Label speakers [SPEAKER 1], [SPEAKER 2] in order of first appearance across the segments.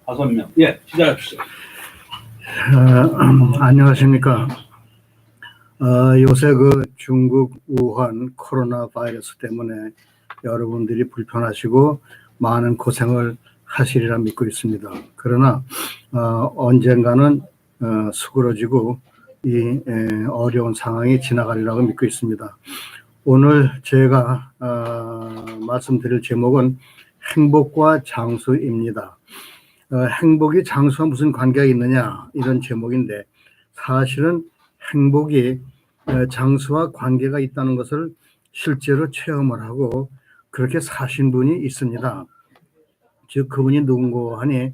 [SPEAKER 1] 5명. 예, 시작합시다.
[SPEAKER 2] 안녕하십니까. 요새 그 중국 우한 코로나 바이러스 때문에 여러분들이 불편하시고 많은 고생을 하시리라 믿고 있습니다. 그러나 언젠가는 수그러지고 이 어려운 상황이 지나가리라고 믿고 있습니다. 오늘 제가 말씀드릴 제목은 행복과 장수입니다. 행복이 장수와 무슨 관계가 있느냐 이런 제목인데, 사실은 행복이 장수와 관계가 있다는 것을 실제로 체험을 하고 그렇게 사신 분이 있습니다. 즉 그분이 누군고 하니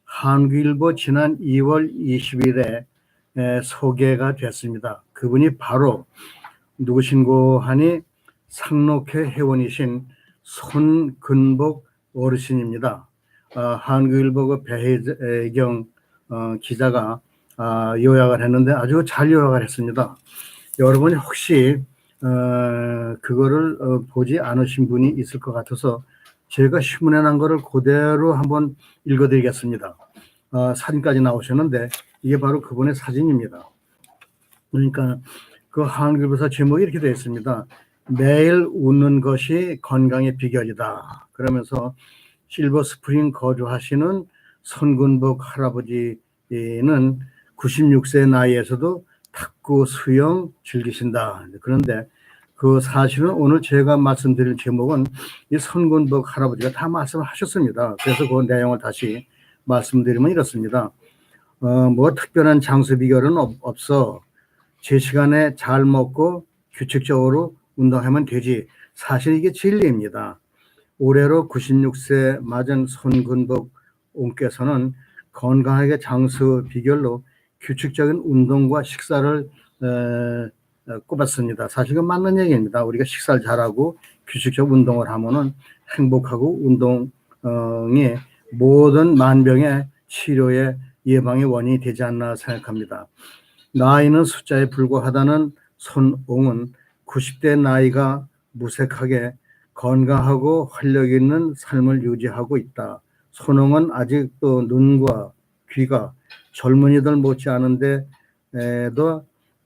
[SPEAKER 2] 한국일보 지난 2월 20일에 소개가 됐습니다. 그분이 바로 누구신고 하니 상록회 회원이신 손근복 어르신입니다. 한국일보 그 배혜경 기자가 요약을 했는데 아주 잘 요약을 했습니다. 여러분이 혹시 그거를 보지 않으신 분이 있을 것 같아서 제가 신문에 난 거를 그대로 한번 읽어드리겠습니다. 사진까지 나오셨는데 이게 바로 그분의 사진입니다. 그러니까 그 한국일보사 제목이 이렇게 되어 있습니다. 매일 웃는 것이 건강의 비결이다. 그러면서 실버스프링 거주하시는 손근복 할아버지는 96세 나이에서도 탁구, 수영 즐기신다. 그런데 그 사실은 오늘 제가 말씀드릴 제목은 이 손근복 할아버지가 다 말씀하셨습니다. 그래서 그 내용을 다시 말씀드리면 이렇습니다. 뭐 특별한 장수 비결은 없어. 제 시간에 잘 먹고 규칙적으로 운동하면 되지. 사실 이게 진리입니다. 올해로 96세 맞은 손근복 옹께서는 건강하게 장수 비결로 규칙적인 운동과 식사를 꼽았습니다. 사실은 맞는 얘기입니다. 우리가 식사를 잘하고 규칙적 운동을 하면은 행복하고 운동이 모든 만병의 치료의 예방의 원인이 되지 않나 생각합니다. 나이는 숫자에 불과하다는 손옹은 90대 나이가 무색하게 건강하고 활력 있는 삶을 유지하고 있다. 손옹은 아직도 눈과 귀가 젊은이들 못지않은데도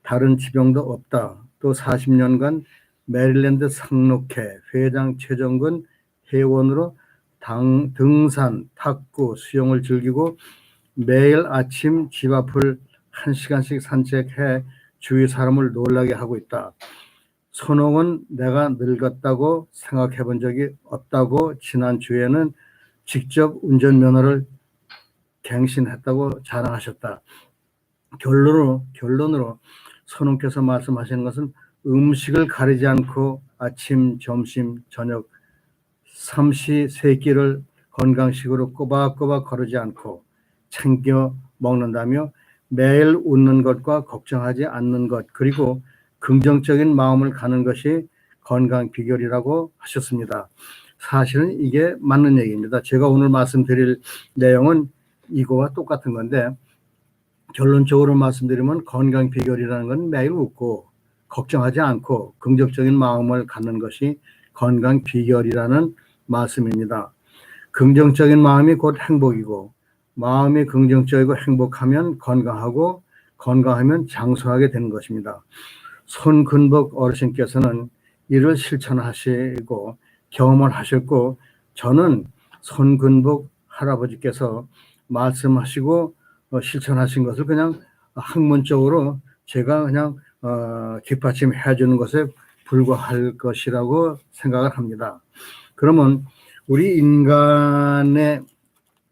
[SPEAKER 2] 다른 지병도 없다. 또 40년간 메릴랜드 상록회 회장 최정근 회원으로 등산, 탁구, 수영을 즐기고 매일 아침 집 앞을 1시간씩 산책해 주위 사람을 놀라게 하고 있다. 손옹은 내가 늙었다고 생각해 본 적이 없다고 지난주에는 직접 운전면허를 갱신했다고 자랑하셨다. 결론으로 손옹께서 말씀하시는 것은 음식을 가리지 않고 아침, 점심, 저녁 삼시세끼를 건강식으로 꼬박꼬박 거르지 않고 챙겨 먹는다며 매일 웃는 것과 걱정하지 않는 것, 그리고 긍정적인 마음을 갖는 것이 건강 비결이라고 하셨습니다. 사실은 이게 맞는 얘기입니다. 제가 오늘 말씀드릴 내용은 이거와 똑같은 건데, 결론적으로 말씀드리면 건강 비결이라는 건 매일 웃고 걱정하지 않고 긍정적인 마음을 갖는 것이 건강 비결이라는 말씀입니다. 긍정적인 마음이 곧 행복이고, 마음이 긍정적이고 행복하면 건강하고, 건강하면 장수하게 되는 것입니다. 손근복 어르신께서는 이를 실천하시고 경험을 하셨고, 저는 손근복 할아버지께서 말씀하시고 실천하신 것을 그냥 학문적으로 제가 그냥 뒷받침해 주는 것에 불과할 것이라고 생각을 합니다. 그러면 우리 인간의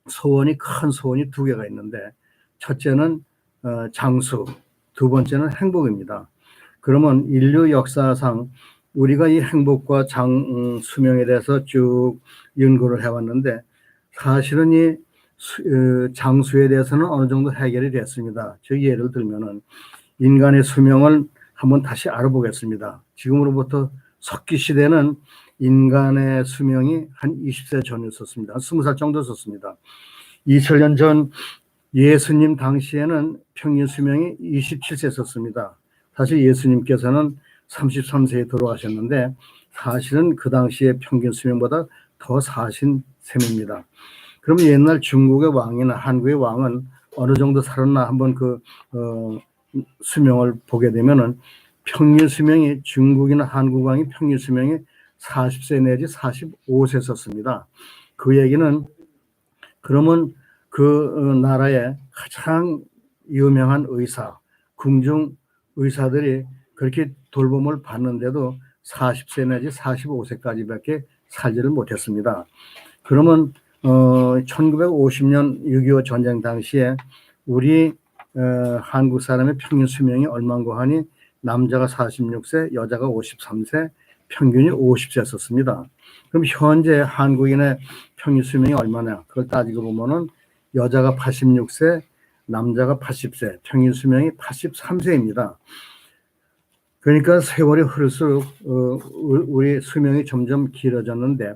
[SPEAKER 2] 소원이, 큰 소원이 두 개가 있는데, 첫째는 장수, 두 번째는 행복입니다. 그러면 인류 역사상 우리가 이 행복과 수명에 대해서 쭉 연구를 해왔는데, 사실은 이 장수에 대해서는 어느 정도 해결이 됐습니다. 즉 예를 들면은 인간의 수명을 한번 다시 알아보겠습니다. 지금으로부터 석기 시대는 인간의 수명이 한 20세 전이었습니다. 한 20살 정도 썼습니다. 2000년 전 예수님 당시에는 평균 수명이 27세 썼습니다. 사실 예수님께서는 33세에 돌아가셨는데 사실은 그 당시의 평균 수명보다 더 사신 셈입니다. 그러면 옛날 중국의 왕이나 한국의 왕은 어느 정도 살았나 한번 수명을 보게 되면은 평균 수명이 중국이나 한국 왕이 평균 수명이 40세 내지 45세였습니다. 그 얘기는 그러면 그 나라의 가장 유명한 의사, 궁중 의사들이 그렇게 돌봄을 받는데도 40세 내지 45세까지밖에 살지를 못했습니다. 그러면 1950년 6.25 전쟁 당시에 우리 한국 사람의 평균 수명이 얼마인고 하니 남자가 46세, 여자가 53세, 평균이 50세였습니다. 그럼 현재 한국인의 평균 수명이 얼마냐? 그걸 따지고 보면은 여자가 86세, 남자가 80세, 평균 수명이 83세입니다. 그러니까 세월이 흐를수록 우리 수명이 점점 길어졌는데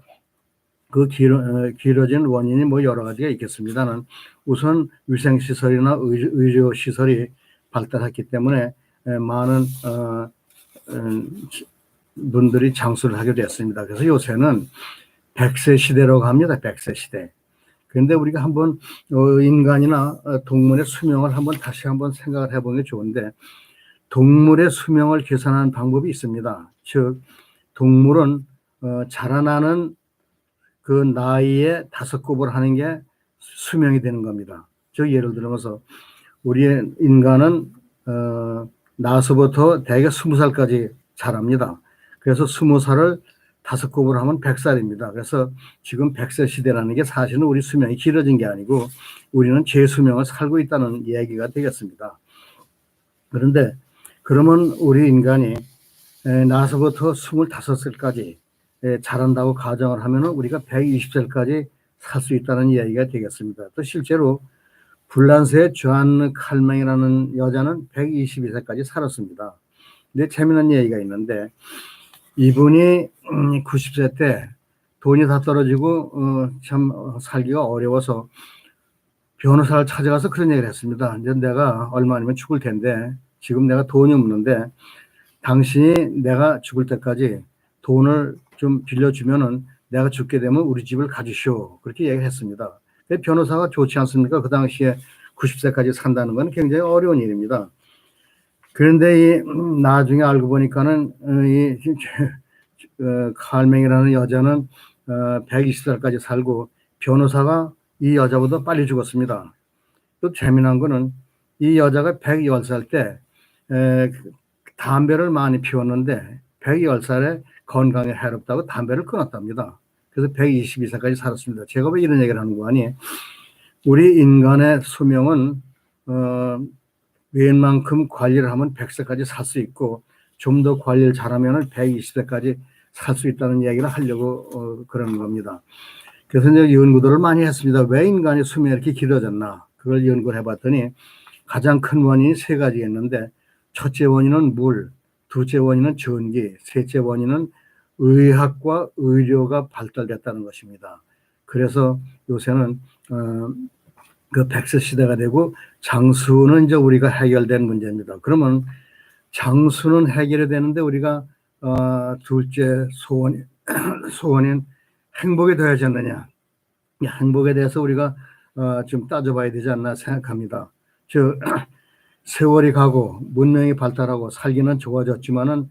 [SPEAKER 2] 그 길어진 원인이 뭐 여러 가지가 있겠습니다만 우선 위생시설이나 의료시설이 발달했기 때문에 많은 분들이 장수를 하게 됐습니다. 그래서 요새는 100세 시대라고 합니다. 100세 시대. 그런데 우리가 한번 인간이나 동물의 수명을 다시 한번 생각을 해보는 게 좋은데 동물의 수명을 계산하는 방법이 있습니다. 즉 동물은 자라나는 그 나이에 5곱을 하는 게 수명이 되는 겁니다. 즉 예를 들어서 우리 인간은 나서부터 대개 20살까지 자랍니다. 그래서 20살을 5곱을 하면 100살입니다. 그래서 지금 100세 시대라는 게 사실은 우리 수명이 길어진 게 아니고 우리는 제 수명을 살고 있다는 얘기가 되겠습니다. 그런데 그러면 우리 인간이 나서부터 25살까지 자란다고 가정을 하면 우리가 120살까지 살 수 있다는 이야기가 되겠습니다. 또 실제로 불란서의 주안 칼맹이라는 여자는 122세까지 살았습니다. 근데 재미난 얘기가 있는데 이분이 90세 때 돈이 다 떨어지고 참 살기가 어려워서 변호사를 찾아가서 그런 얘기를 했습니다. 이제 내가 얼마 아니면 죽을 텐데 지금 내가 돈이 없는데 당신이 내가 죽을 때까지 돈을 좀 빌려주면은 내가 죽게 되면 우리 집을 가주시오. 그렇게 얘기를 했습니다. 변호사가 좋지 않습니까? 그 당시에 90세까지 산다는 건 굉장히 어려운 일입니다. 그런데 나중에 알고 보니까는 칼맹이라는 여자는 120살까지 살고 변호사가 이 여자보다 빨리 죽었습니다. 또 재미난 거는 이 여자가 110살 때 담배를 많이 피웠는데 110살에 건강에 해롭다고 담배를 끊었답니다. 그래서 122살까지 살았습니다. 제가 왜 이런 얘기를 하는 거 아니에요? 우리 인간의 수명은 웬만큼 관리를 하면 100세까지 살 수 있고 좀 더 관리를 잘하면 120세까지 살 수 있다는 얘기를 하려고 그러는 겁니다. 그래서 이제 연구들을 많이 했습니다. 왜 인간의 수명이 이렇게 길어졌나? 그걸 연구를 해봤더니 가장 큰 원인이 3가지였는데 첫째 원인은 물, 둘째 원인은 전기, 셋째 원인은 의학과 의료가 발달됐다는 것입니다. 그래서 요새는 그 100세 시대가 되고 장수는 이제 우리가 해결된 문제입니다. 그러면 장수는 해결이 되는데 우리가 둘째 소원인 행복이 되어졌느냐? 이 행복에 대해서 우리가 좀 따져봐야 되지 않나 생각합니다. 즉 세월이 가고 문명이 발달하고 살기는 좋아졌지만은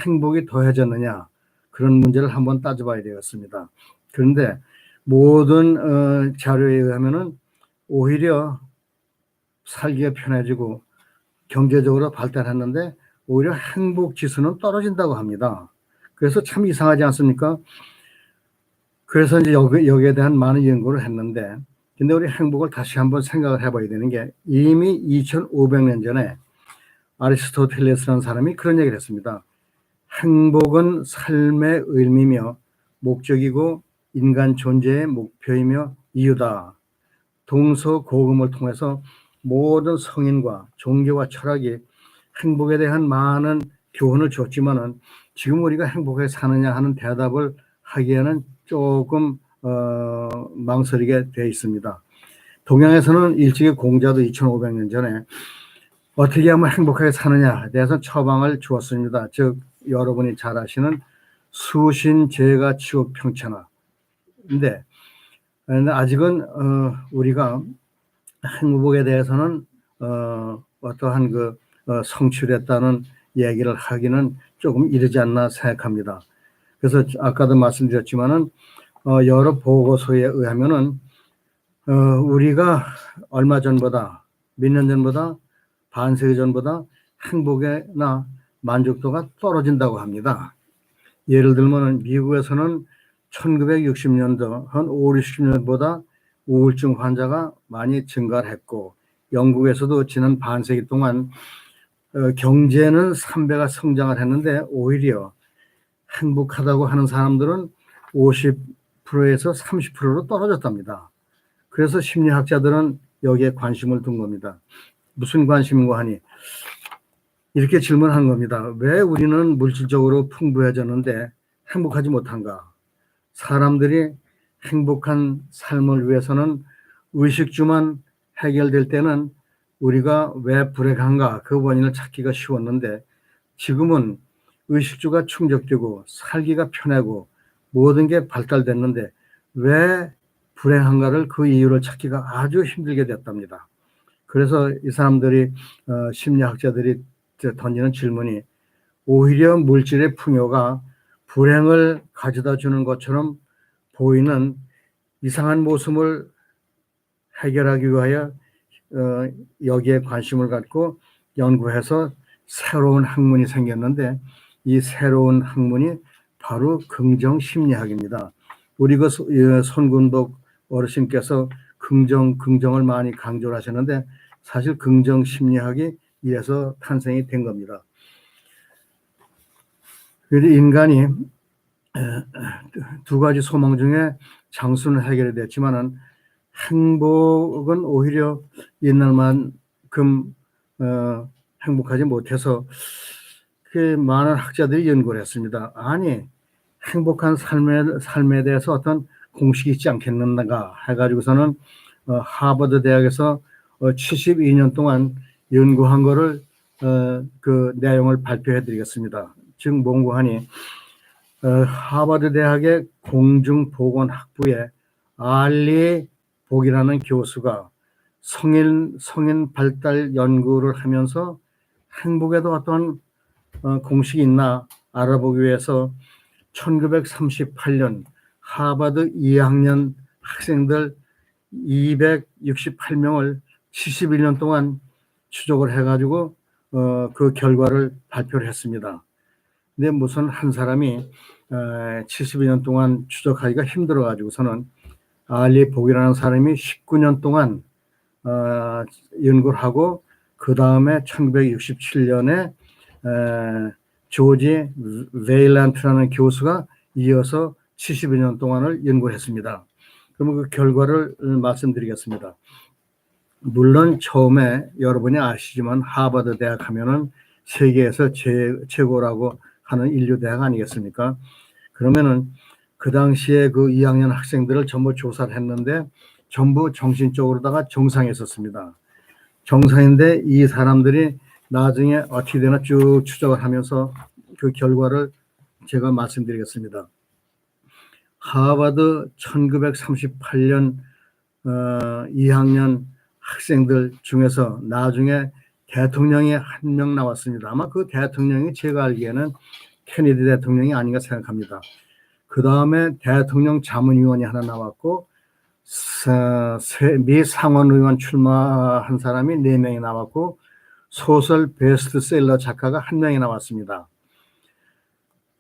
[SPEAKER 2] 행복이 더해졌느냐? 그런 문제를 한번 따져봐야 되겠습니다. 그런데 모든 자료에 의하면은 오히려 살기가 편해지고 경제적으로 발달했는데 오히려 행복 지수는 떨어진다고 합니다. 그래서 참 이상하지 않습니까? 그래서 이제 여기에 대한 많은 연구를 했는데 근데 우리 행복을 다시 한번 생각을 해봐야 되는 게 이미 2500년 전에 아리스토텔레스라는 사람이 그런 얘기를 했습니다. 행복은 삶의 의미며 목적이고 인간 존재의 목표이며 이유다. 동서고금을 통해서 모든 성인과 종교와 철학이 행복에 대한 많은 교훈을 줬지만은 지금 우리가 행복하게 사느냐 하는 대답을 하기에는 조금 망설이게 되어 있습니다. 동양에서는 일찍이 공자도 2500년 전에 어떻게 하면 행복하게 사느냐에 대해서 처방을 주었습니다. 즉 여러분이 잘 아시는 수신제가 치고 평천하. 근데 그런데 아직은 우리가 행복에 대해서는 어떠한 성취됐다는 얘기를 하기는 조금 이르지 않나 생각합니다. 그래서 아까도 말씀드렸지만은 여러 보고서에 의하면은 우리가 얼마 전보다 몇 년 전보다 반세기 전보다 행복이나 만족도가 떨어진다고 합니다. 예를 들면 미국에서는 1960년도 한 5, 60년보다 우울증 환자가 많이 증가를 했고, 영국에서도 지난 반세기 동안 경제는 3배가 성장을 했는데 오히려 행복하다고 하는 사람들은 50%에서 30%로 떨어졌답니다. 그래서 심리학자들은 여기에 관심을 둔 겁니다. 무슨 관심인가 하니 이렇게 질문한 겁니다. 왜 우리는 물질적으로 풍부해졌는데 행복하지 못한가? 사람들이 행복한 삶을 위해서는 의식주만 해결될 때는 우리가 왜 불행한가? 그 원인을 찾기가 쉬웠는데 지금은 의식주가 충족되고 살기가 편하고 모든 게 발달됐는데 왜 불행한가를 그 이유를 찾기가 아주 힘들게 됐답니다. 그래서 이 사람들이 심리학자들이 던지는 질문이 오히려 물질의 풍요가 불행을 가져다 주는 것처럼 보이는 이상한 모습을 해결하기 위하여 여기에 관심을 갖고 연구해서 새로운 학문이 생겼는데 이 새로운 학문이 바로 긍정심리학입니다. 우리 손군복 어르신께서 긍정을 많이 강조를 하셨는데 사실 긍정심리학이 이래서 탄생이 된 겁니다. 인간이 두 가지 소망 중에 장수는 해결이 됐지만은 행복은 오히려 옛날만큼 행복하지 못해서 그 많은 학자들이 연구를 했습니다. 아니 행복한 삶에 대해서 어떤 공식이 있지 않겠는가 해가지고서는 하버드 대학에서 72년 동안 연구한 거를 그 내용을 발표해 드리겠습니다. 즉 뭔고 하니 하버드 대학의 공중보건학부의 알리 복이라는 교수가 성인 발달 연구를 하면서 행복에도 어떤 공식이 있나 알아보기 위해서 1938년 하버드 2학년 학생들 268명을 71년 동안 추적을 해가지고 그 결과를 발표를 했습니다. 근데 무슨 한 사람이 72년 동안 추적하기가 힘들어가지고서는 알리 복이라는 사람이 19년 동안 연구를 하고 그 다음에 1967년에 조지 베일란트라는 교수가 이어서 72년 동안을 연구를 했습니다. 그러면 그 결과를 말씀드리겠습니다. 물론 처음에 여러분이 아시지만 하버드 대학 하면은 세계에서 최고라고 하는 인류 대학 아니겠습니까? 그러면은 그 당시에 그 2학년 학생들을 전부 조사를 했는데 전부 정신적으로다가 정상에 있었습니다. 정상인데 이 사람들이 나중에 어떻게 되나 쭉 추적을 하면서 그 결과를 제가 말씀드리겠습니다. 하버드 1938년 2학년 학생들 중에서 나중에 대통령이 한 명 나왔습니다. 아마 그 대통령이 제가 알기에는 케네디 대통령이 아닌가 생각합니다. 그 다음에 대통령 자문위원이 하나 나왔고 미 상원의원 출마한 사람이 4명이 나왔고 소설 베스트셀러 작가가 1명이 나왔습니다.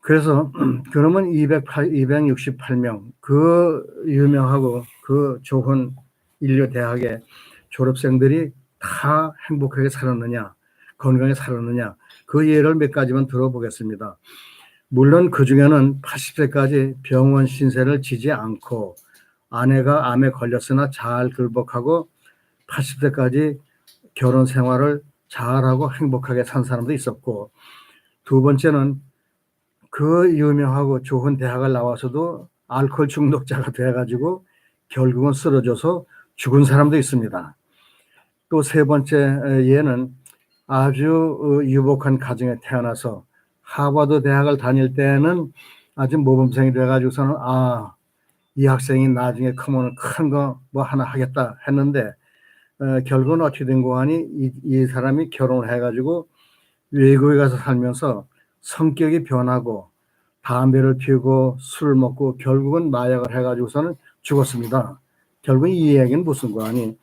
[SPEAKER 2] 그래서 그러면 268명 그 유명하고 그 좋은 인류 대학의 졸업생들이 다 행복하게 살았느냐 건강하게 살았느냐 그 예를 몇 가지만 들어보겠습니다. 물론 그 중에는 80세까지 병원 신세를 지지 않고 아내가 암에 걸렸으나 잘 극복하고 80세까지 결혼 생활을 잘하고 행복하게 산 사람도 있었고 두 번째는 그 유명하고 좋은 대학을 나와서도 알코올 중독자가 돼가지고 결국은 쓰러져서 죽은 사람도 있습니다. 또 세 번째 예는 아주 유복한 가정에 태어나서 하버드 대학을 다닐 때는 아주 모범생이 돼가지고서는 이 학생이 나중에 크면 큰 거 뭐 하나 하겠다 했는데 결국은 어떻게 된 거 하니 이 사람이 결혼을 해가지고 외국에 가서 살면서 성격이 변하고 담배를 피우고 술을 먹고 결국은 마약을 해가지고서는 죽었습니다. 결국 이 이야기는 무슨 거 아니?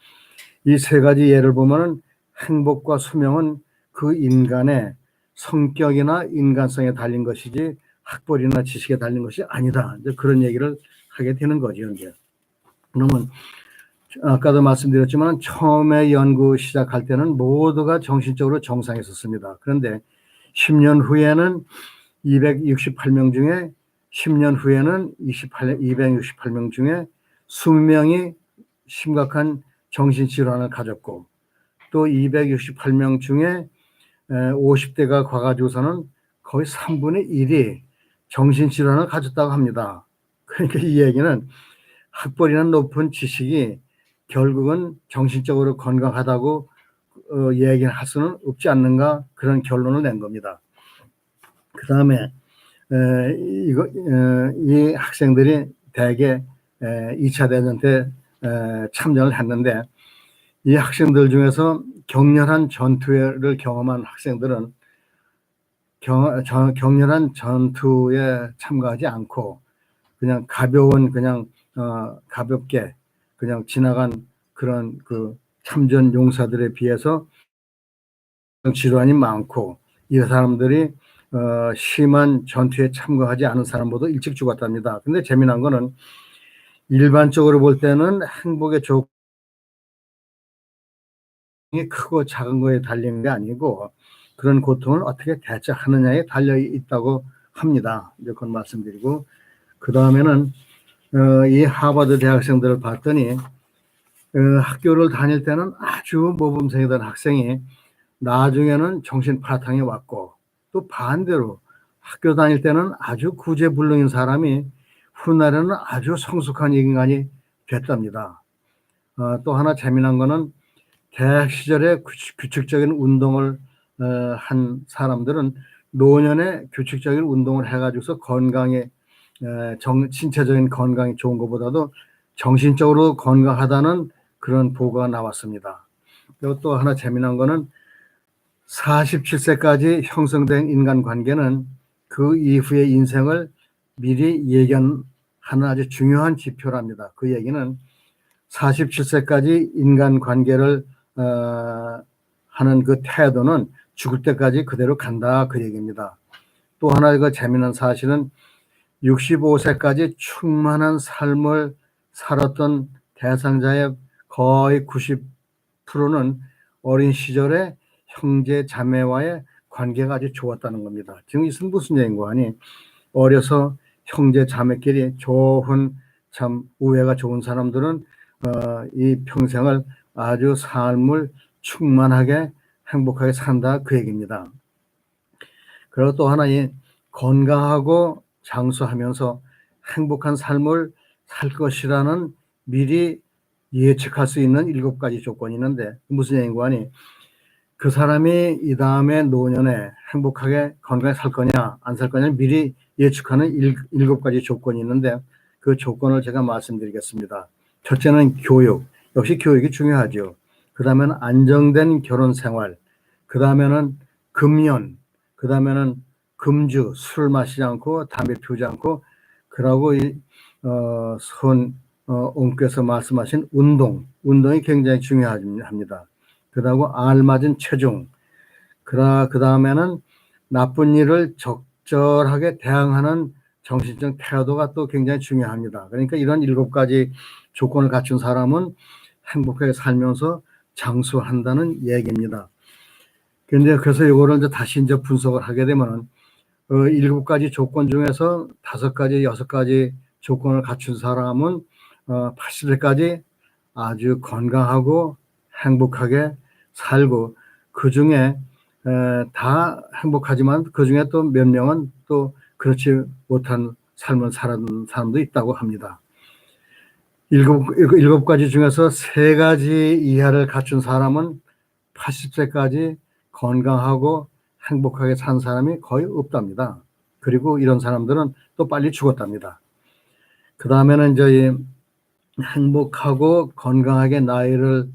[SPEAKER 2] 이 세 가지 예를 보면은 행복과 수명은 그 인간의 성격이나 인간성에 달린 것이지 학벌이나 지식에 달린 것이 아니다. 이제 그런 얘기를 하게 되는 거죠. 이제. 그러면 아까도 말씀드렸지만 처음에 연구 시작할 때는 모두가 정신적으로 정상에 있었습니다. 그런데 10년 후에는 268명 중에 10년 후에는 268명 중에 20명이 심각한 정신질환을 가졌고 또 268명 중에 50대가 가가지고서는 거의 3분의 1이 정신질환을 가졌다고 합니다. 그러니까 이 얘기는 학벌이나 높은 지식이 결국은 정신적으로 건강하다고 얘기할 수는 없지 않는가 그런 결론을 낸 겁니다. 그 다음에 이 학생들이 대개 2차 대전 때 참전을 했는데 이 학생들 중에서 격렬한 전투를 경험한 학생들은 격렬한 전투에 참가하지 않고 그냥 가벼운 가볍게 그냥 지나간 그런 그 참전 용사들에 비해서 질환이 많고 이 사람들이 심한 전투에 참가하지 않은 사람보다 일찍 죽었답니다. 근데 재미난 거는 일반적으로 볼 때는 행복의 조건이 크고 작은 거에 달리는 게 아니고 그런 고통을 어떻게 대처하느냐에 달려 있다고 합니다. 이제 그건 말씀드리고 그 다음에는 이 하버드 대학생들을 봤더니 학교를 다닐 때는 아주 모범생이던 학생이 나중에는 정신 파탄이 왔고 또 반대로 학교 다닐 때는 아주 구제불능인 사람이 훗날에는 아주 성숙한 인간이 됐답니다. 또 하나 재미난 거는 대학 시절에 규칙적인 운동을 한 사람들은 노년에 규칙적인 운동을 해가지고서 건강에 신체적인 건강이 좋은 것보다도 정신적으로 건강하다는 그런 보고가 나왔습니다. 그리고 또 하나 재미난 거는 47세까지 형성된 인간관계는 그 이후의 인생을 미리 예견하는 아주 중요한 지표랍니다. 그 얘기는 47세까지 인간관계를 하는 그 태도는 죽을 때까지 그대로 간다 그 얘기입니다. 또 하나 그 재미난 사실은 65세까지 충만한 삶을 살았던 대상자의 거의 90%는 어린 시절에 형제 자매와의 관계가 아주 좋았다는 겁니다. 지금 이것은 무슨 얘기인고 하니 어려서 형제 자매끼리 좋은 참 우애가 좋은 사람들은 이 평생을 아주 삶을 충만하게 행복하게 산다 그 얘기입니다. 그리고 또 하나 이 건강하고 장수하면서 행복한 삶을 살 것이라는 미리 예측할 수 있는 7가지 조건이 있는데 무슨 얘기인고 하니 그 사람이 이 다음에 노년에 행복하게 건강하게 살 거냐 안 살 거냐 미리 예측하는 7가지 조건이 있는데 그 조건을 제가 말씀드리겠습니다. 첫째는 교육, 역시 교육이 중요하죠. 그 다음에는 안정된 결혼 생활, 그 다음에는 금연, 그 다음에는 금주, 술 마시지 않고 담배 피우지 않고 그러고 옹께서 말씀하신 운동이 굉장히 중요합니다. 그러고 알맞은 체중, 그 다음에는 나쁜 일을 적절하게 대항하는 정신적 태도가 또 굉장히 중요합니다. 그러니까 이런 7가지 조건을 갖춘 사람은 행복하게 살면서 장수한다는 얘기입니다. 그런데 그래서 이거를 이제 다시 이제 분석을 하게 되면은 7가지 조건 중에서 5가지, 6가지 조건을 갖춘 사람은 80세까지 아주 건강하고 행복하게 살고 그 중에 다 행복하지만 그 중에 또 몇 명은 또 그렇지 못한 삶을 사는 사람도 있다고 합니다. 7가지 중에서 3가지 이하를 갖춘 사람은 80세까지 건강하고 행복하게 산 사람이 거의 없답니다. 그리고 이런 사람들은 또 빨리 죽었답니다. 다음에는 이제 이 행복하고 건강하게 나이를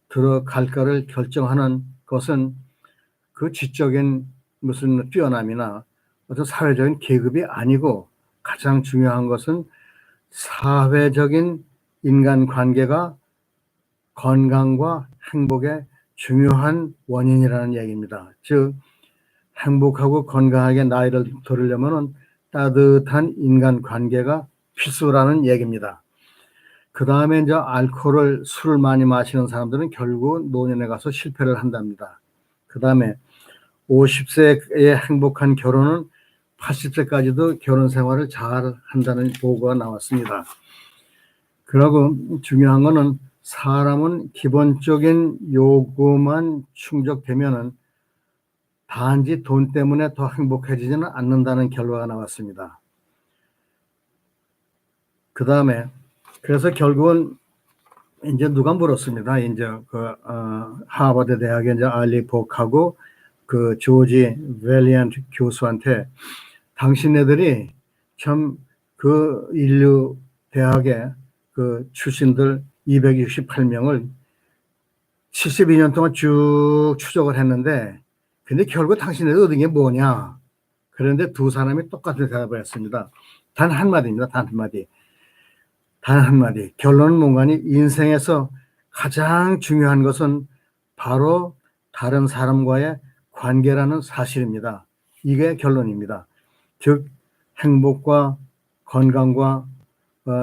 [SPEAKER 2] 들어갈까를 결정하는 것은 그 지적인 무슨 뛰어남이나 어떤 사회적인 계급이 아니고 가장 중요한 것은 사회적인 인간관계가 건강과 행복의 중요한 원인이라는 얘기입니다. 즉 행복하고 건강하게 나이를 들으려면 따뜻한 인간관계가 필수라는 얘기입니다. 그 다음에 이제 술을 많이 마시는 사람들은 결국 노년에 가서 실패를 한답니다. 그 다음에 50세의 행복한 결혼은 80세까지도 결혼 생활을 잘 한다는 보고가 나왔습니다. 그리고 중요한 거는 사람은 기본적인 요구만 충족되면은 단지 돈 때문에 더 행복해지지는 않는다는 결과가 나왔습니다. 그 다음에 그래서 결국은 이제 누가 물었습니다. 이제 하버드 대학의 이제 알리 복하고 그 조지 밸리언트 교수한테 당신네들이 참 그 인류 대학의 그 출신들 268명을 72년 동안 쭉 추적을 했는데 근데 결국 당신네들 얻은 게 뭐냐? 그런데 두 사람이 똑같은 대답을 했습니다. 단 한마디입니다. 단 한마디. 단 한마디. 결론은 뭔가니 인생에서 가장 중요한 것은 바로 다른 사람과의 관계라는 사실입니다. 이게 결론입니다. 즉 행복과 건강과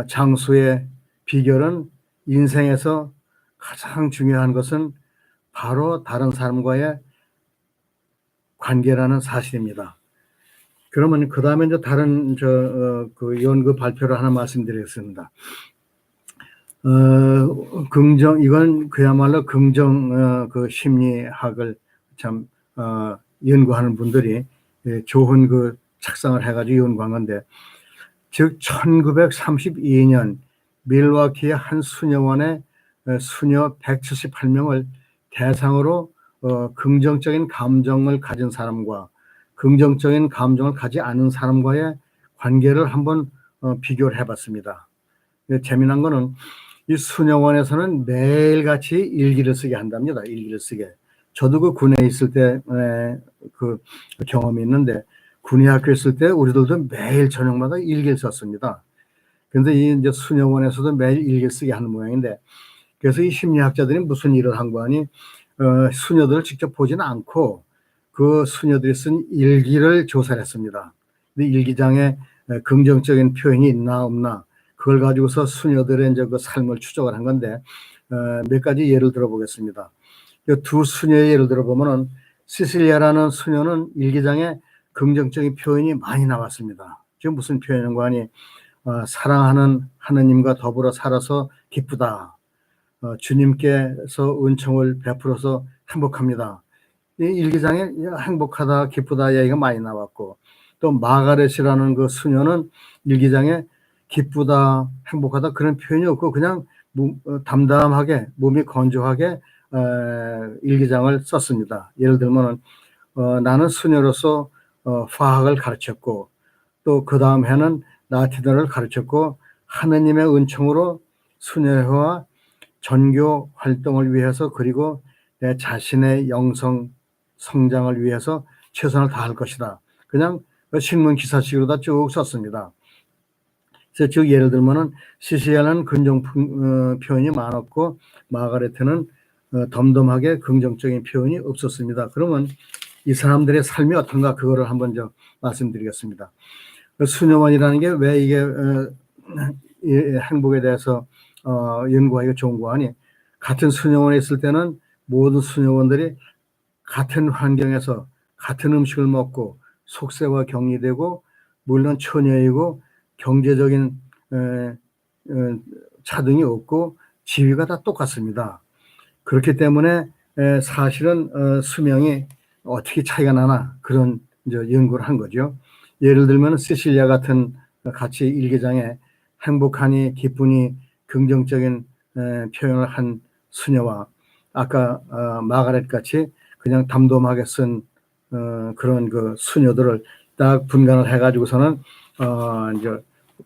[SPEAKER 2] 장수의 비결은 인생에서 가장 중요한 것은 바로 다른 사람과의 관계라는 사실입니다. 그러면 그 다음에 이제 다른 그 연구 발표를 하나 말씀드리겠습니다. 이건 그야말로 긍정 심리학을 참 연구하는 분들이 좋은 그 착상을 해가지고 연구한 건데, 즉 1932년 밀와키의 한 수녀원에 수녀 178명을 대상으로 긍정적인 감정을 가진 사람과 긍정적인 감정을 가지 않은 사람과의 관계를 한번 비교를 해봤습니다. 재미난 거는 이 수녀원에서는 매일같이 일기를 쓰게 한답니다. 일기를 쓰게. 저도 그 군에 있을 때 그 경험이 있는데, 군의 학교에 있을 때 우리들도 매일 저녁마다 일기를 썼습니다. 그런데 이 이제 수녀원에서도 매일 일기를 쓰게 하는 모양인데, 그래서 이 심리학자들이 무슨 일을 한 거 아니, 수녀들을 직접 보지는 않고 그 수녀들이 쓴 일기를 조사를 했습니다. 근데 일기장에 긍정적인 표현이 있나 없나 그걸 가지고서 수녀들의 이제 그 삶을 추적을 한 건데, 몇 가지 예를 들어보겠습니다. 두 수녀의 예를 들어보면은 시실리아라는 수녀는 일기장에 긍정적인 표현이 많이 나왔습니다. 지금 무슨 표현인 거 아니? 사랑하는 하느님과 더불어 살아서 기쁘다. 주님께서 은총을 베풀어서 행복합니다. 이 일기장에 행복하다, 기쁘다 얘기가 많이 나왔고, 또 마가렛이라는 그 수녀는 일기장에 기쁘다, 행복하다 그런 표현이 없고 그냥 담담하게 몸이 건조하게 일기장을 썼습니다. 예를 들면 나는 수녀로서 화학을 가르쳤고, 또 그 다음 해는 라틴어를 가르쳤고, 하느님의 은총으로 수녀회와 전교 활동을 위해서 그리고 내 자신의 영성 성장을 위해서 최선을 다할 것이다. 그냥 신문 기사식으로 다 쭉 썼습니다. 그래서 즉 예를 들면은 시시아는 긍정 표현이 많았고 마가레트는 덤덤하게 긍정적인 표현이 없었습니다. 그러면 이 사람들의 삶이 어떤가 그거를 한번 말씀드리겠습니다. 수녀원이라는 게 왜 이게 행복에 대해서 연구하기가 좋은 거 아니? 같은 수녀원에 있을 때는 모든 수녀원들이 같은 환경에서 같은 음식을 먹고 속세와 격리되고 물론 처녀이고 경제적인 차등이 없고 지위가 다 똑같습니다. 그렇기 때문에 사실은 수명이 어떻게 차이가 나나 그런 이제 연구를 한 거죠. 예를 들면 시실리아 같은 같이 일기장에 행복하니 기쁘니 긍정적인 표현을 한 수녀와 아까 마가렛 같이 그냥 담담하게 쓴 그런 그 수녀들을 딱 분간을 해가지고서는 이제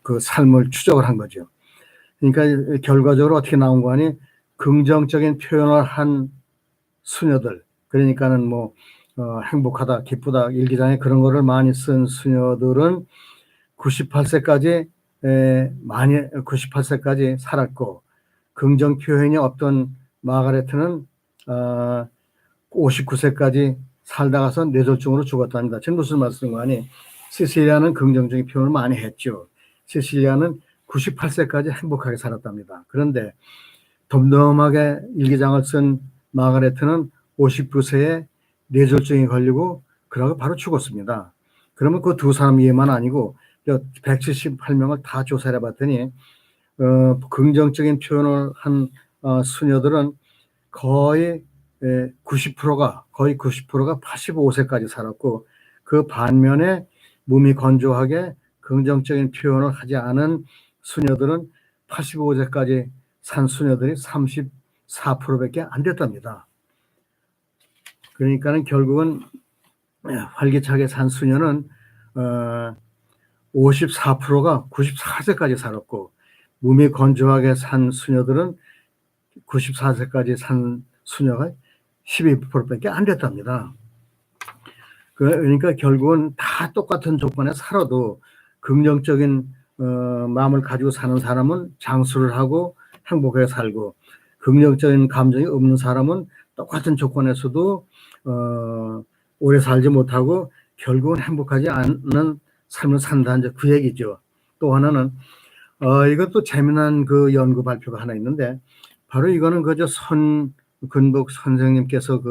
[SPEAKER 2] 그 삶을 추적을 한 거죠. 그러니까 결과적으로 어떻게 나온 거 아니 긍정적인 표현을 한 수녀들, 그러니까는 뭐 행복하다, 기쁘다, 일기장에 그런 거를 많이 쓴 수녀들은 98세까지 98세까지 살았고, 긍정 표현이 없던 마가레트는 59세까지 살다가서 뇌졸중으로 죽었답니다. 지금 무슨 말씀인 거 아니? 시실리아는 긍정적인 표현을 많이 했죠. 시실리아는 98세까지 행복하게 살았답니다. 그런데 덤덤하게 일기장을 쓴 마가레트는 59세에 뇌졸중에 걸리고 그러고 바로 죽었습니다. 그러면 그 두 사람 이해만 아니고 178명을 다 조사를 해봤더니 긍정적인 표현을 한 수녀들은 거의 90%가 85세까지 살았고, 그 반면에 몸이 건조하게 긍정적인 표현을 하지 않은 수녀들은 85세까지 산 수녀들이 34%밖에 안 됐답니다. 그러니까는 결국은 활기차게 산 수녀는 54%가 94세까지 살았고, 몸이 건조하게 산 수녀들은 94세까지 산 수녀가 12%밖에 안 됐답니다. 그러니까 결국은 다 똑같은 조건에 살아도 긍정적인 마음을 가지고 사는 사람은 장수를 하고 행복하게 살고, 긍정적인 감정이 없는 사람은 똑같은 조건에서도 오래 살지 못하고 결국은 행복하지 않는 삶을 산다는 그 얘기죠. 또 하나는 이것도 재미난 그 연구 발표가 하나 있는데, 바로 이거는 그저 손근복 선생님께서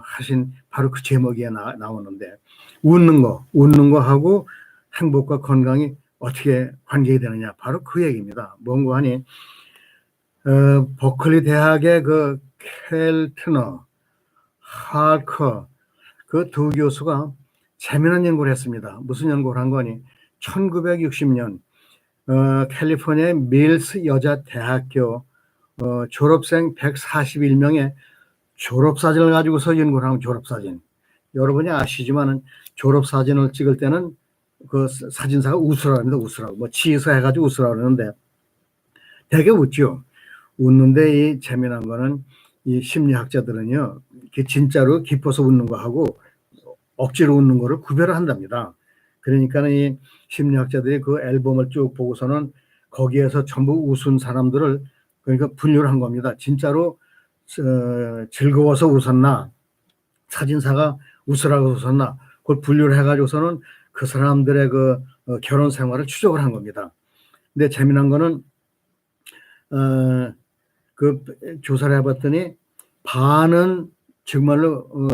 [SPEAKER 2] 하신 바로 그 제목이 나오는데, 웃는 거 하고 행복과 건강이 어떻게 관계가 되느냐, 바로 그 얘기입니다. 뭔가 하니 버클리 대학의 그 켈트너, 할커 그 두 교수가 재미난 연구를 했습니다. 무슨 연구를 한 거니? 1960년 캘리포니아의 밀스 여자대학교 졸업생 141명의 졸업사진을 가지고서 연구를 하면, 졸업사진. 여러분이 아시지만은 졸업사진을 찍을 때는 그 사진사가 웃으라고 합니다. 웃으라고. 뭐 치서 해가지고 웃으라고 그러는데 되게 웃죠. 웃는데 이 재미난 거는 이 심리학자들은요, 진짜로 기뻐서 웃는 거하고 억지로 웃는 거를 구별을 한답니다. 그러니까 이 심리학자들이 그 앨범을 쭉 보고서는 거기에서 전부 웃은 사람들을 그러니까 분류를 한 겁니다. 진짜로 즐거워서 웃었나, 사진사가 웃으라고 웃었나, 그걸 분류를 해가지고서는 그 사람들의 그 결혼 생활을 추적을 한 겁니다. 근데 재미난 거는 그 조사를 해봤더니 반은 정말로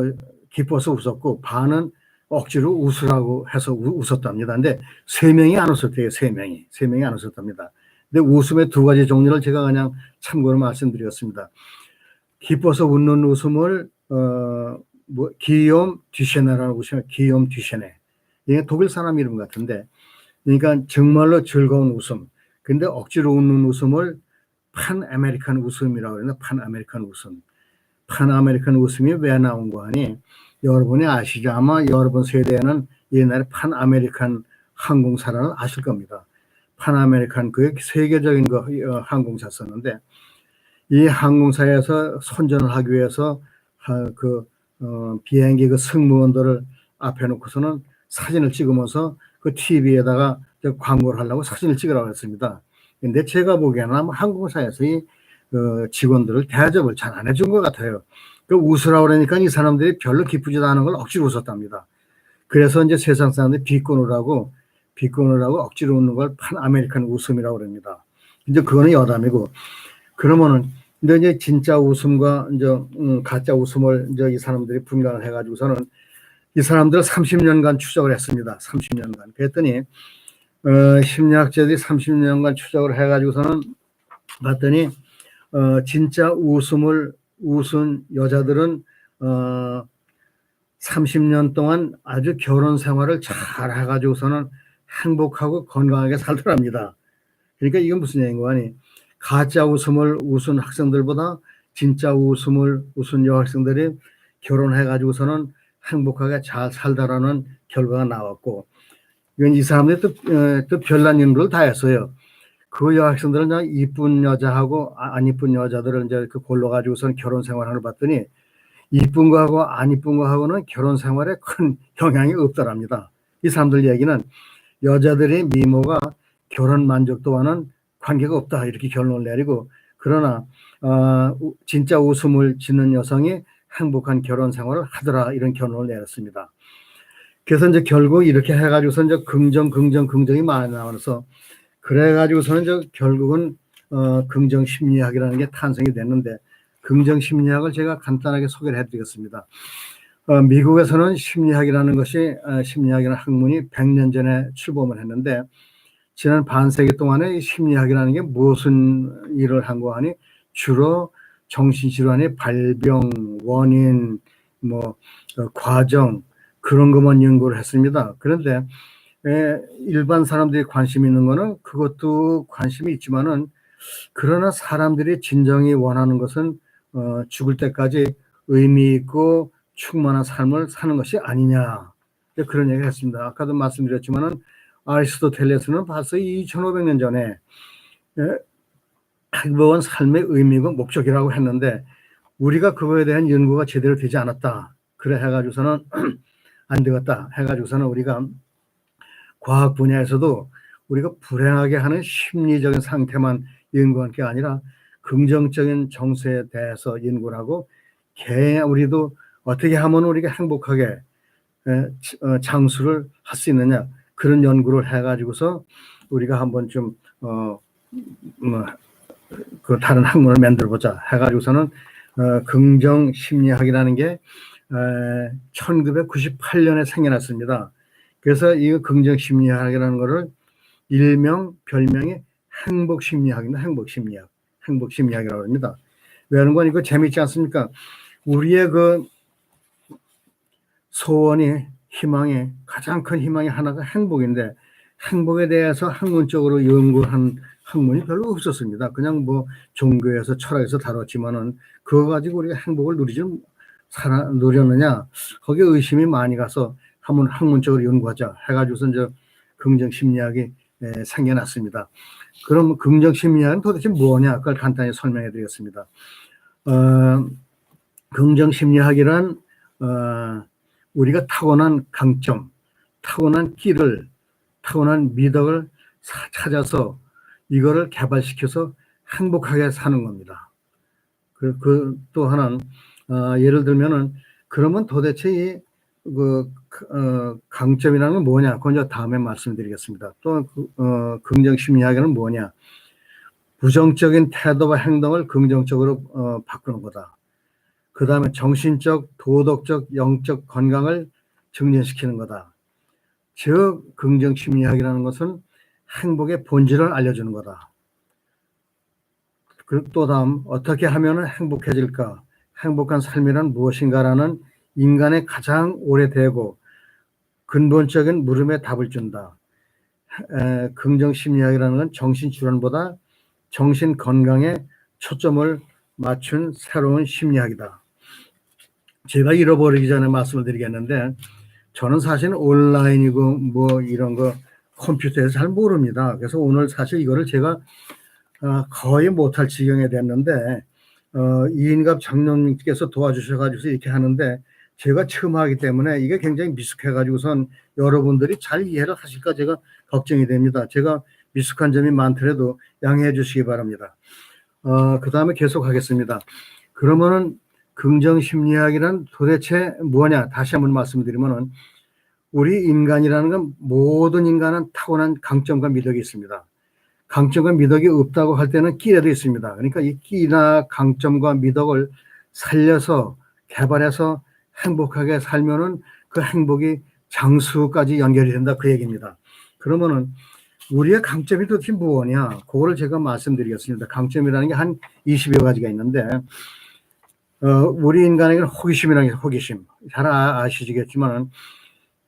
[SPEAKER 2] 기뻐서 웃었고, 반은 억지로 웃으라고 해서 웃었답니다. 근데 3명이 안 웃었대요. 3명이 안 웃었답니다. 근데 웃음의 두 가지 종류를 제가 그냥 참고로 말씀드렸습니다. 기뻐서 웃는 웃음을 기욤 듀셰네라고 보시면, 기욤 듀셰네. 이게 독일 사람 이름 같은데, 그러니까 정말로 즐거운 웃음. 근데 억지로 웃는 웃음을 판 아메리칸 웃음이라고 그러는데, 판 아메리칸 웃음. 판 아메리칸 웃음이 왜 나온 거 아니? 여러분이 아시죠? 아마 여러분 세대에는 옛날에 판 아메리칸 항공사를 아실 겁니다. 판 아메리칸 그 세계적인 항공사였었는데, 이 항공사에서 선전을 하기 위해서 비행기 그 승무원들을 앞에 놓고서는 사진을 찍으면서 그 TV에다가 광고를 하려고 사진을 찍으라고 했습니다. 근데 제가 보기에는 아마 항공사에서 이 직원들을 대접을 잘 안 해준 것 같아요. 그 웃으라고 그러니까 이 사람들이 별로 기쁘지도 않은 걸 억지로 웃었답니다. 그래서 이제 세상 사람들이 비꼬느라고 억지로 웃는 걸 판 아메리칸 웃음이라고 그럽니다. 이제 그거는 여담이고, 그러면은 근데 이제 진짜 웃음과 이제 가짜 웃음을 이제 이 사람들이 분간을 해가지고서는 이 사람들 30년간 추적을 했습니다. 30년간. 그랬더니 심리학자들이 30년간 추적을 해가지고서는 봤더니 진짜 웃은 여자들은 30년 동안 아주 결혼 생활을 잘 해가지고서는 행복하고 건강하게 살더랍니다. 그러니까 이건 무슨 얘기인 거 아니? 가짜 웃음을 웃은 학생들보다 진짜 웃음을 웃은 여학생들이 결혼해가지고서는 행복하게 잘 살다라는 결과가 나왔고, 이건 이 사람들이 또 별난 연구를 다 했어요. 그 여학생들은 그냥 이쁜 여자하고 안 이쁜 여자들을 이제 그 골라가지고선 결혼 생활하는 걸 봤더니 이쁜 거하고 안 이쁜 거하고는 결혼 생활에 큰 영향이 없더랍니다. 이 사람들 얘기는 여자들의 미모가 결혼 만족도와는 관계가 없다 이렇게 결론을 내리고, 그러나 진짜 웃음을 짓는 여성이 행복한 결혼 생활을 하더라 이런 결론을 내렸습니다. 그래서 이제 결국 이렇게 해가지고서 이제 긍정이 많이 나와서 그래가지고서는 이제 결국은 긍정 심리학이라는 게 탄생이 됐는데, 긍정 심리학을 제가 간단하게 소개를 해드리겠습니다. 미국에서는 심리학이라는 학문이 100년 전에 출범을 했는데, 지난 반세기 동안에 이 심리학이라는 게 무슨 일을 한 거 하니 주로 정신질환의 발병, 원인, 과정 그런 것만 연구를 했습니다. 그런데 일반 사람들이 관심 있는 거는 그것도 관심이 있지만은, 그러나 사람들이 진정히 원하는 것은 죽을 때까지 의미 있고 충만한 삶을 사는 것이 아니냐 그런 얘기를 했습니다. 아까도 말씀드렸지만은 아리스토텔레스는 벌써 2500년 전에 행복한 삶의 의미고 목적이라고 했는데 우리가 그거에 대한 연구가 제대로 되지 않았다. 그래 해가지고서는 안 되겠다 해가지고서는 우리가 과학 분야에서도 우리가 불행하게 하는 심리적인 상태만 연구한 게 아니라 긍정적인 정서에 대해서 연구를 하고, 우리도 어떻게 하면 우리가 행복하게 장수를 할 수 있느냐 그런 연구를 해가지고서 우리가 한번 좀 그 다른 학문을 만들어 보자 해가지고서는 긍정 심리학이라는 게 1998년에 생겨났습니다. 그래서 이 긍정 심리학이라는 거를 별명이 행복 심리학입니다. 행복 심리학이라고 합니다. 왜 그런 건 이거 재미있지 않습니까? 우리의 그 소원이 가장 큰 희망이 하나가 행복인데, 행복에 대해서 학문적으로 연구한 학문이 별로 없었습니다. 그냥 종교에서 철학에서 다뤘지만은 그거 가지고 우리가 행복을 누렸느냐 거기에 의심이 많이 가서 한번 학문적으로 연구하자 해가지고서 이제 긍정 심리학이 생겨났습니다. 그럼 긍정 심리학은 도대체 뭐냐 그걸 간단히 설명해 드리겠습니다. 긍정 심리학이란 우리가 타고난 강점, 타고난 끼를, 타고난 미덕을 찾아서 이거를 개발시켜서 행복하게 사는 겁니다. 또 하나는 예를 들면은 그러면 도대체 강점이라는 건 뭐냐? 그건 이제 다음에 말씀드리겠습니다. 또 긍정 심리학에는 뭐냐? 부정적인 태도와 행동을 긍정적으로 바꾸는 거다. 그 다음에 정신적, 도덕적, 영적 건강을 증진시키는 거다. 즉 긍정 심리학이라는 것은 행복의 본질을 알려주는 거다. 그리고 또 다음 어떻게 하면 행복해질까? 행복한 삶이란 무엇인가라는 인간의 가장 오래되고 근본적인 물음에 답을 준다. 긍정 심리학이라는 건 정신질환보다 정신 건강에 초점을 맞춘 새로운 심리학이다. 제가 잃어버리기 전에 말씀을 드리겠는데, 저는 사실 온라인이고 이런 거 컴퓨터에서 잘 모릅니다. 그래서 오늘 사실 이거를 제가 거의 못할 지경에 됐는데 이인갑 장로님께서 도와주셔가지고 이렇게 하는데, 제가 처음 하기 때문에 이게 굉장히 미숙해가지고선 여러분들이 잘 이해를 하실까 제가 걱정이 됩니다. 제가 미숙한 점이 많더라도 양해해 주시기 바랍니다. 그 다음에 계속 하겠습니다. 그러면은 긍정심리학이란 도대체 뭐냐? 다시 한번 말씀드리면은 우리 인간이라는 건 모든 인간은 타고난 강점과 미덕이 있습니다. 강점과 미덕이 없다고 할 때는 끼라도 있습니다. 그러니까 이 끼나 강점과 미덕을 살려서 개발해서 행복하게 살면은 그 행복이 장수까지 연결이 된다 그 얘기입니다. 그러면은 우리의 강점이 도대체 뭐냐? 그거를 제가 말씀드리겠습니다. 강점이라는 게 한 20여 가지가 있는데 우리 인간에게는 호기심이라는 게 호기심. 잘 아시겠지만은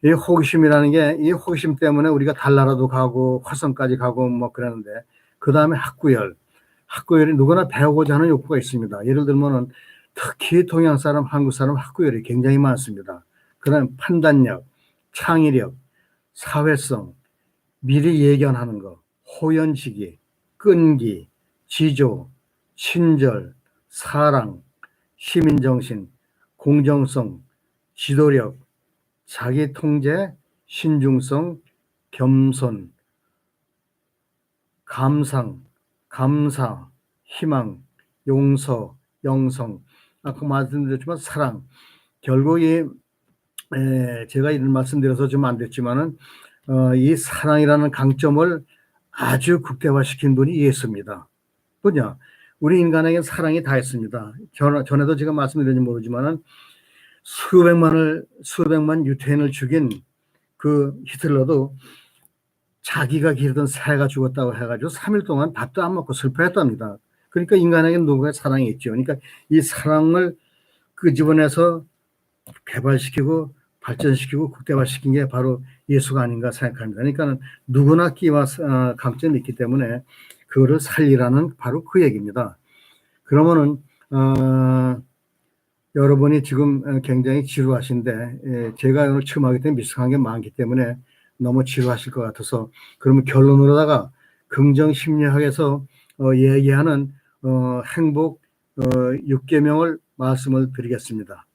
[SPEAKER 2] 이 호기심이라는 게 이 호기심 때문에 우리가 달나라도 가고 화성까지 가고 그러는데, 그 다음에 학구열이 누구나 배우고자 하는 욕구가 있습니다. 예를 들면은 특히 동양 사람, 한국 사람 학구열이 굉장히 많습니다. 그다음 판단력, 창의력, 사회성, 미리 예견하는 거, 호연지기, 끈기, 지조, 친절, 사랑, 시민정신, 공정성, 지도력, 자기통제, 신중성, 겸손, 감상, 감사, 희망, 용서, 영성, 아까 말씀드렸지만 사랑. 결국 제가 이런 말씀드려서 좀 안 됐지만은 이 사랑이라는 강점을 아주 극대화시킨 분이 예수입니다. 뭐냐? 우리 인간에게 사랑이 다 있습니다. 전에도 제가 말씀드렸는지 모르지만은 수백만 유태인을 죽인 그 히틀러도 자기가 기르던 새가 죽었다고 해가지고 3일 동안 밥도 안 먹고 슬퍼했답니다. 그러니까 인간에게는 누구의 사랑이 있죠. 그러니까 이 사랑을 끄집어내서 개발시키고 발전시키고 극대화시킨 게 바로 예수가 아닌가 생각합니다. 그러니까 누구나 끼와 강점이 있기 때문에 그거를 살리라는 바로 그 얘기입니다. 그러면은 여러분이 지금 굉장히 지루하신데 제가 오늘 처음 하기 때문에 미숙한 게 많기 때문에 너무 지루하실 것 같아서 그러면 결론으로다가 긍정심리학에서 얘기하는 행복 6계명을 말씀을 드리겠습니다.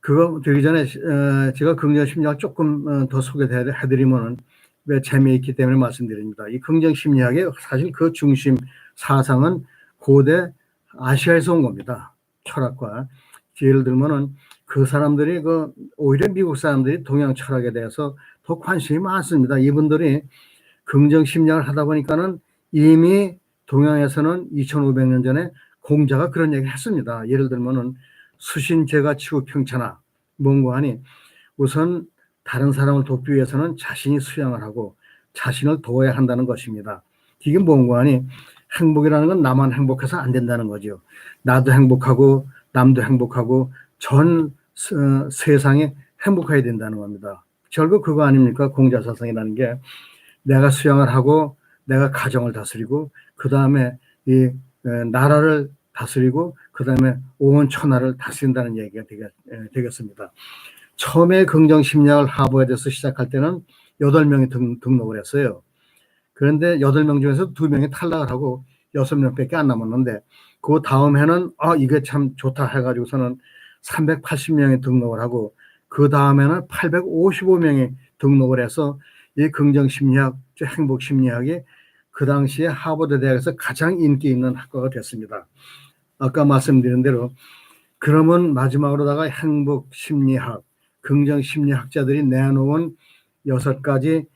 [SPEAKER 2] 그거 되기 전에 제가 긍정심리학 조금 더 소개해드리면은 왜 재미있기 때문에 말씀드립니다. 이 긍정심리학의 사실 그 중심 사상은 고대 아시아에서 온 겁니다. 철학과. 예를 들면은 그 사람들이 오히려 미국 사람들이 동양 철학에 대해서 더 관심이 많습니다. 이분들이 긍정심리학을 하다 보니까는 이미 동양에서는 2500년 전에 공자가 그런 얘기를 했습니다. 예를 들면은 수신제가 치고 평천하 뭔고 하니 우선 다른 사람을 돕기 위해서는 자신이 수양을 하고 자신을 도와야 한다는 것입니다. 이게 뭔고 하니 행복이라는 건 나만 행복해서 안 된다는 거죠. 나도 행복하고 남도 행복하고 전 세상에 행복해야 된다는 겁니다. 결국 그거 아닙니까? 공자사상이라는 게 내가 수양을 하고 내가 가정을 다스리고 그 다음에 이 나라를 다스리고 그 다음에 온 천하를 다스린다는 얘기가 되겠습니다. 처음에 긍정심리학을 하버드에서 시작할 때는 8명이 등록을 했어요. 그런데 8명 중에서 2명이 탈락을 하고 6명밖에 안 남았는데 그 다음 해는 이게 참 좋다 해가지고서는 380명이 등록을 하고 그 다음에는 855명이 등록을 해서 이 긍정심리학, 행복심리학이 그 당시에 하버드 대학에서 가장 인기 있는 학과가 됐습니다. 아까 말씀드린 대로 그러면 마지막으로다가 행복심리학, 긍정심리학자들이 내놓은 6가지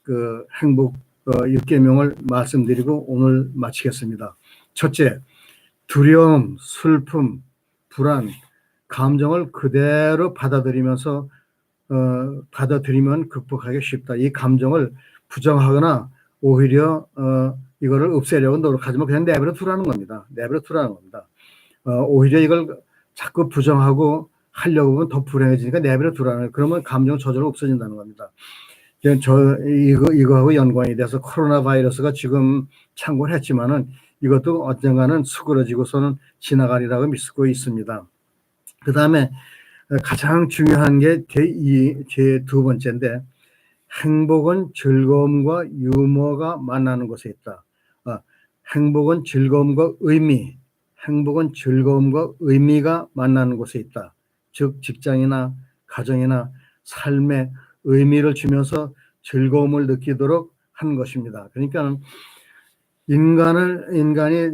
[SPEAKER 2] 그 행복 6계명을 말씀드리고 오늘 마치겠습니다. 첫째, 두려움, 슬픔, 불안, 감정을 그대로 받아들이면 극복하기 쉽다. 이 감정을 부정하거나 오히려 이거를 없애려고 노력하지만 그냥 내버려 두라는 겁니다. 내버려 두라는 겁니다. 오히려 이걸 자꾸 부정하고 하려고 하면 더 불행해지니까 내버려 두라는 거예요. 그러면 감정 저절로 없어진다는 겁니다. 이거하고 연관이 돼서 코로나 바이러스가 지금 창궐 했지만은 이것도 언젠가는 수그러지고서는 지나가리라고 믿고 있습니다. 그 다음에 가장 중요한 게 제 2번째인데 행복은 즐거움과 유머가 만나는 곳에 있다. 행복은 즐거움과 의미가 만나는 곳에 있다. 즉 직장이나 가정이나 삶에 의미를 주면서 즐거움을 느끼도록 한 것입니다. 그러니까 인간이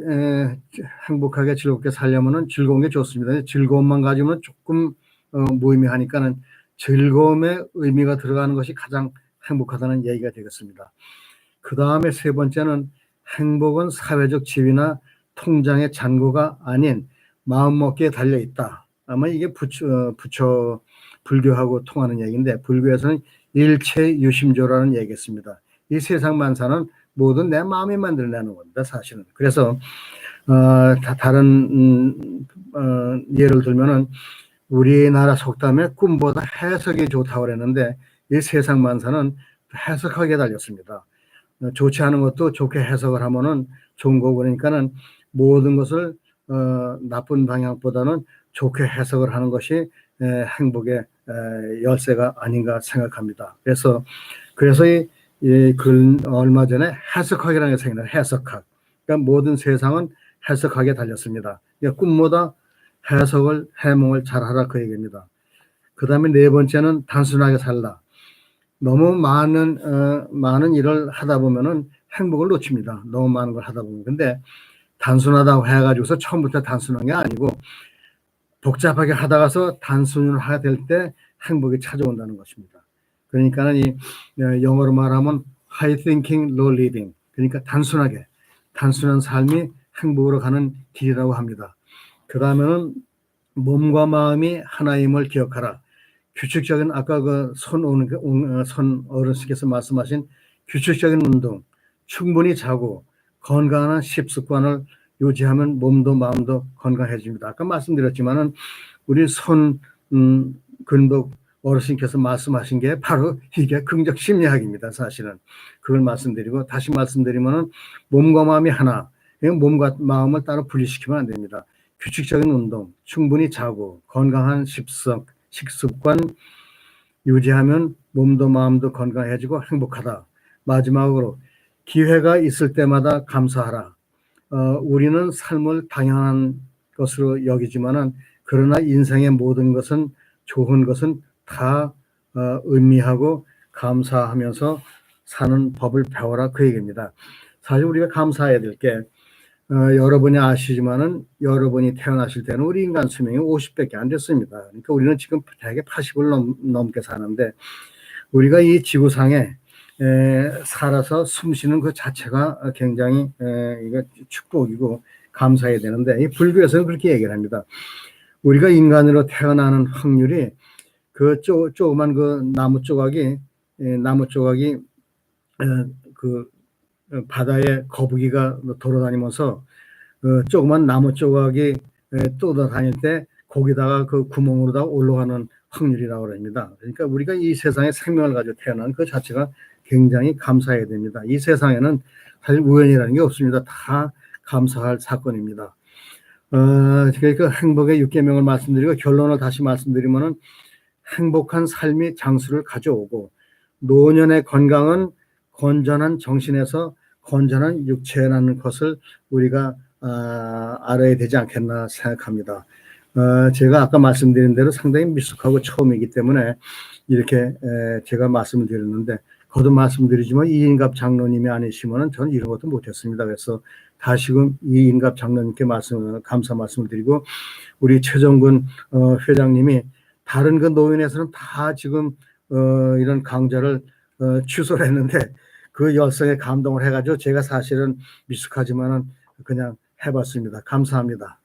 [SPEAKER 2] 행복하게 즐겁게 살려면은 즐거운 게 좋습니다. 즐거움만 가지면 조금 무의미하니까는 즐거움에 의미가 들어가는 것이 가장 행복하다는 얘기가 되겠습니다. 그 다음에 3번째는 행복은 사회적 지위나 통장의 잔고가 아닌 마음먹기에 달려있다. 아마 이게 부처 불교하고 통하는 얘기인데 불교에서는 일체유심조라는 얘기겠습니다. 이 세상 만사는 모든 내 마음이 만들어내는 겁니다. 사실은. 그래서 다른 예를 들면은 우리나라 속담에 꿈보다 해석이 좋다고 그랬는데 이 세상 만사는 해석하기에 달렸습니다. 좋지 않은 것도 좋게 해석을 하면은 좋은 거고 그러니까는 모든 것을 나쁜 방향보다는 좋게 해석을 하는 것이 행복의 열쇠가 아닌가 생각합니다. 그래서 이 얼마 전에 해석학이라는 게 생겨요. 해석학. 그러니까 모든 세상은 해석학에 달렸습니다. 그러니까 꿈보다 해몽을 잘하라 그 얘기입니다. 그 다음에 네 번째는 단순하게 살라. 너무 많은 일을 하다 보면은 행복을 놓칩니다. 너무 많은 걸 하다 보면. 근데 단순하다고 해가지고서 처음부터 단순한 게 아니고 복잡하게 하다가서 단순을 하게 될 때 행복이 찾아온다는 것입니다. 그러니까는 이 영어로 말하면 high thinking, low living. 그러니까 단순한 삶이 행복으로 가는 길이라고 합니다. 그 다음에는 몸과 마음이 하나임을 기억하라. 규칙적인 아까 손 어르신께서 말씀하신 규칙적인 운동, 충분히 자고 건강한 식습관을 유지하면 몸도 마음도 건강해집니다. 아까 말씀드렸지만은 우리 근복 어르신께서 말씀하신 게 바로 이게 긍정 심리학입니다. 사실은 그걸 말씀드리고 다시 말씀드리면은 몸과 마음이 하나. 몸과 마음을 따로 분리시키면 안 됩니다. 규칙적인 운동, 충분히 자고 건강한 식습관 유지하면 몸도 마음도 건강해지고 행복하다. 마지막으로 기회가 있을 때마다 감사하라. 우리는 삶을 당연한 것으로 여기지만은 그러나 인생의 모든 것은 좋은 것은 다 의미하고 감사하면서 사는 법을 배워라 그 얘기입니다. 사실 우리가 감사해야 될 게 여러분이 아시지만은 여러분이 태어나실 때는 우리 인간 수명이 50밖에 안 됐습니다. 그러니까 우리는 지금 대개 80을 넘게 사는데 우리가 이 지구상에 살아서 숨쉬는 그 자체가 굉장히 이거 축복이고 감사해야 되는데 이 불교에서는 그렇게 얘기를 합니다. 우리가 인간으로 태어나는 확률이 그 조그만 그 나무 조각이 그 바다에 거북이가 돌아다니면서 조그만 나무 조각이 떠다닐 때 거기다가 그 구멍으로다가 올라가는 확률이라고 합니다. 그러니까 우리가 이 세상에 생명을 가지고 태어난 그 자체가 굉장히 감사해야 됩니다. 이 세상에는 사실 우연이라는 게 없습니다. 다 감사할 사건입니다. 그러니까 행복의 6계명을 말씀드리고 결론을 다시 말씀드리면은 행복한 삶이 장수를 가져오고 노년의 건강은 건전한 정신에서 건전한 육체라는 것을 우리가 알아야 되지 않겠나 생각합니다. 제가 아까 말씀드린 대로 상당히 미숙하고 처음이기 때문에 이렇게 제가 말씀을 드렸는데 거듭 말씀드리지만 이인갑 장로님이 아니시면은 저는 이런 것도 못했습니다. 그래서 다시금 이인갑 장로님께 감사 말씀을 드리고 우리 최정근 회장님이 다른 그 노인에서는 다 지금 이런 강좌를 취소를 했는데 그 열성에 감동을 해가지고 제가 사실은 미숙하지만은 그냥 해봤습니다. 감사합니다.